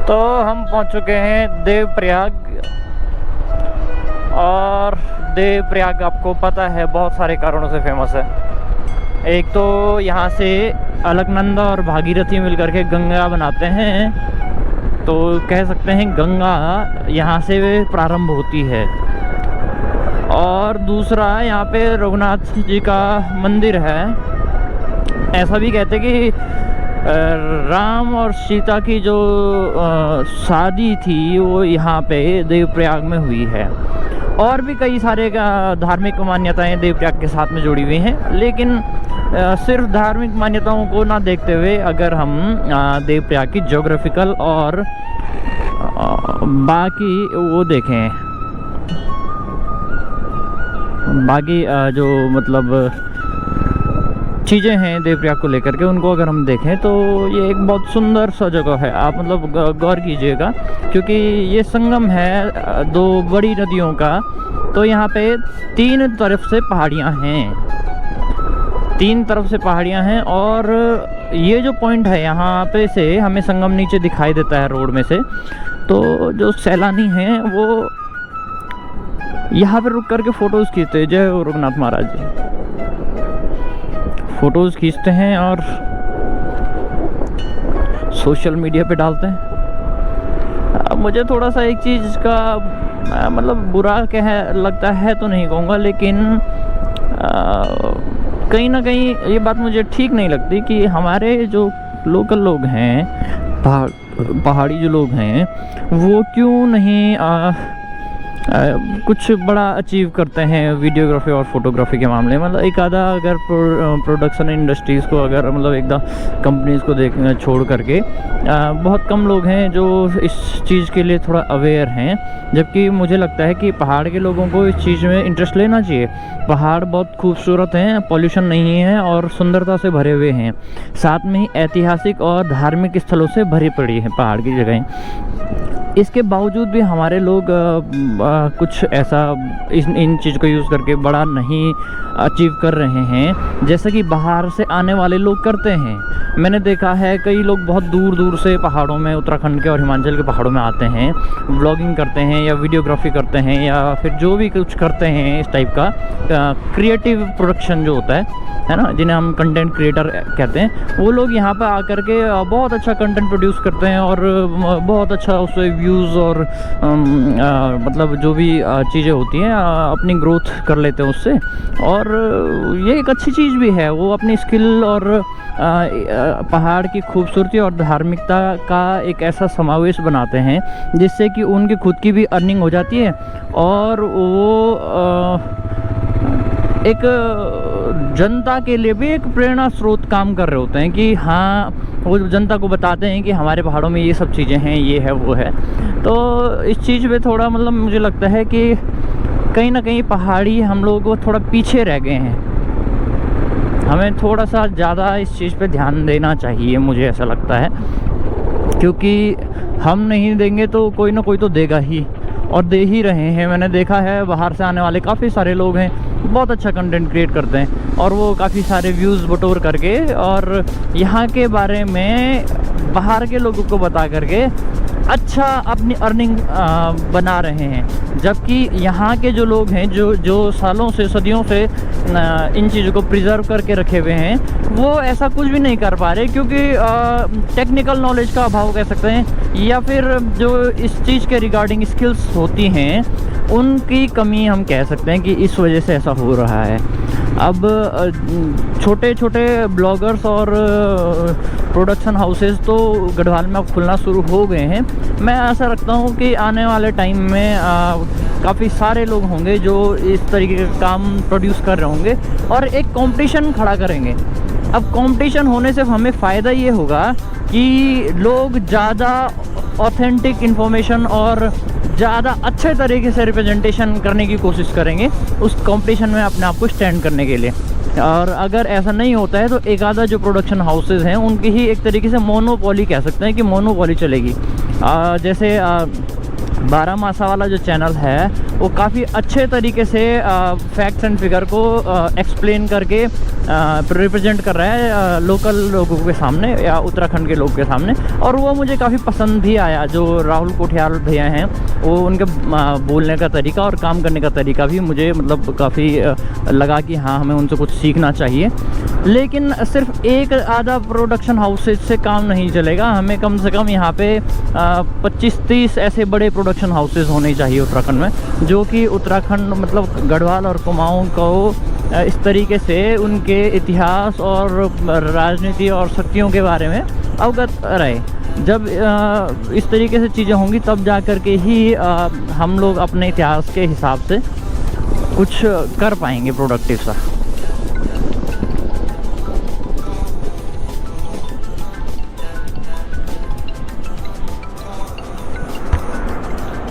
तो हम पहुंच चुके हैं देवप्रयाग। और देवप्रयाग आपको पता है बहुत सारे कारणों से फेमस है। एक तो यहाँ से अलकनंदा और भागीरथी मिलकर के गंगा बनाते हैं, तो कह सकते हैं गंगा यहाँ से प्रारंभ होती है। और दूसरा यहाँ पे रघुनाथ जी का मंदिर है। ऐसा भी कहते हैं कि राम और सीता की जो शादी थी वो यहाँ पे देवप्रयाग में हुई है। और भी कई सारे धार्मिक मान्यताएं देवप्रयाग के साथ में जुड़ी हुई हैं, लेकिन सिर्फ धार्मिक मान्यताओं को ना देखते हुए अगर हम देवप्रयाग की ज्योग्राफिकल और बाकी वो देखें, बाकी जो मतलब चीज़ें हैं देवप्रयाग को लेकर के, उनको अगर हम देखें तो ये एक बहुत सुंदर सा जगह है। आप मतलब गौर कीजिएगा, क्योंकि ये संगम है दो बड़ी नदियों का। तो यहाँ पे तीन तरफ से पहाड़ियाँ हैं, तीन तरफ से पहाड़ियाँ हैं। और ये जो पॉइंट है यहाँ पे से हमें संगम नीचे दिखाई देता है रोड में से। तो जो सैलानी हैं वो यहाँ पे रुक करके फ़ोटोज़ खींचते हैं। जय रघुनाथ महाराज जी। फ़ोटोज़ खींचते हैं और सोशल मीडिया पे डालते हैं। मुझे थोड़ा सा एक चीज़ का मतलब बुरा लगता है तो नहीं कहूँगा, लेकिन कहीं ना कहीं ये बात मुझे ठीक नहीं लगती कि हमारे जो लोकल लोग हैं, पहाड़ी जो लोग हैं, वो क्यों नहीं कुछ बड़ा अचीव करते हैं वीडियोग्राफी और फोटोग्राफी के मामले में। मतलब एक आधा अगर प्रोडक्शन इंडस्ट्रीज़ को अगर मतलब एकदम कंपनीज़ को देख छोड़ करके बहुत कम लोग हैं जो इस चीज़ के लिए थोड़ा अवेयर हैं। जबकि मुझे लगता है कि पहाड़ के लोगों को इस चीज़ में इंटरेस्ट लेना चाहिए। पहाड़ बहुत खूबसूरत हैं, पॉल्यूशन नहीं है और सुंदरता से भरे हुए हैं। साथ में ही ऐतिहासिक और धार्मिक स्थलों से भरी पड़ी है पहाड़ की जगहें। इसके बावजूद भी हमारे लोग कुछ ऐसा इन चीज़ को यूज़ करके बड़ा नहीं अचीव कर रहे हैं जैसा कि बाहर से आने वाले लोग करते हैं। मैंने देखा है कई लोग बहुत दूर दूर से पहाड़ों में, उत्तराखंड के और हिमाचल के पहाड़ों में आते हैं, व्लॉगिंग करते हैं या वीडियोग्राफी करते हैं या फिर जो भी कुछ करते हैं इस टाइप का क्रिएटिव प्रोडक्शन जो होता है ना, जिन्हें हम कंटेंट क्रिएटर कहते हैं। वो लोग यहाँ पर आकर के बहुत अच्छा कंटेंट प्रोड्यूस करते हैं और बहुत अच्छा उससे व्यूज़ और मतलब जो भी चीज़ें होती हैं अपनी ग्रोथ कर लेते हैं उससे। और ये एक अच्छी चीज़ भी है। वो अपनी स्किल और पहाड़ की खूबसूरती और धार्मिकता का एक ऐसा समावेश बनाते हैं जिससे कि उनकी खुद की भी अर्निंग हो जाती है और वो एक जनता के लिए भी एक प्रेरणा स्रोत काम कर रहे होते हैं कि हाँ, वो जनता को बताते हैं कि हमारे पहाड़ों में ये सब चीज़ें हैं, ये है वो है। तो इस चीज़ पे थोड़ा मतलब मुझे लगता है कि कहीं ना कहीं पहाड़ी हम लोगों को थोड़ा पीछे रह गए हैं। हमें थोड़ा सा ज़्यादा इस चीज़ पे ध्यान देना चाहिए, मुझे ऐसा लगता है, क्योंकि हम नहीं देंगे तो कोई ना कोई तो देगा ही, और दे ही रहे हैं। मैंने देखा है बाहर से आने वाले काफ़ी सारे लोग हैं, बहुत अच्छा कंटेंट क्रिएट करते हैं और वो काफ़ी सारे व्यूज़ बटोर करके और यहाँ के बारे में बाहर के लोगों को बता करके अच्छा अपनी अर्निंग बना रहे हैं। जबकि यहाँ के जो लोग हैं जो सालों से, सदियों से इन चीज़ों को प्रिजर्व करके रखे हुए हैं, वो ऐसा कुछ भी नहीं कर पा रहे, क्योंकि टेक्निकल नॉलेज का अभाव कह सकते हैं, या फिर जो इस चीज़ के रिगार्डिंग स्किल्स होती हैं उनकी कमी हम कह सकते हैं कि इस वजह से ऐसा हो रहा है। अब छोटे छोटे ब्लॉगर्स और प्रोडक्शन हाउसेस तो गढ़वाल में अब खुलना शुरू हो गए हैं। मैं ऐसा रखता हूँ कि आने वाले टाइम में काफ़ी सारे लोग होंगे जो इस तरीके के काम प्रोड्यूस कर रहे होंगे और एक कंपटीशन खड़ा करेंगे। अब कंपटीशन होने से हमें फ़ायदा ये होगा कि लोग ज़्यादा ऑथेंटिक इन्फॉर्मेशन और ज़्यादा अच्छे तरीके से रिप्रेजेंटेशन करने की कोशिश करेंगे उस कंपटीशन में अपने आप को स्टैंड करने के लिए। और अगर ऐसा नहीं होता है तो एक आधा जो प्रोडक्शन हाउसेस हैं उनकी ही एक तरीके से मोनोपोली कह सकते हैं कि मोनोपोली चलेगी। जैसे बारामासा वाला जो चैनल है वो काफ़ी अच्छे तरीके से फैक्ट्स एंड फिगर को एक्सप्लेन करके रिप्रेजेंट कर रहा है लोकल लोगों के सामने या उत्तराखंड के लोगों के सामने, और वो मुझे काफ़ी पसंद भी आया। जो राहुल कोठियाल भैया हैं वो उनके बोलने का तरीका और काम करने का तरीका भी मुझे मतलब काफ़ी लगा कि हाँ हमें उनसे कुछ सीखना चाहिए। लेकिन सिर्फ एक आधा प्रोडक्शन हाउसेज से काम नहीं चलेगा, हमें कम से कम यहाँ पे 25-30 ऐसे बड़े प्रोडक्शन हाउसेज होने चाहिए उत्तराखंड में, जो कि उत्तराखंड मतलब गढ़वाल और कुमाऊं को इस तरीके से उनके इतिहास और राजनीति और शक्तियों के बारे में अवगत रहे। जब इस तरीके से चीज़ें होंगी तब जा कर के ही हम लोग अपने इतिहास के हिसाब से कुछ कर पाएंगे प्रोडक्टिव सा।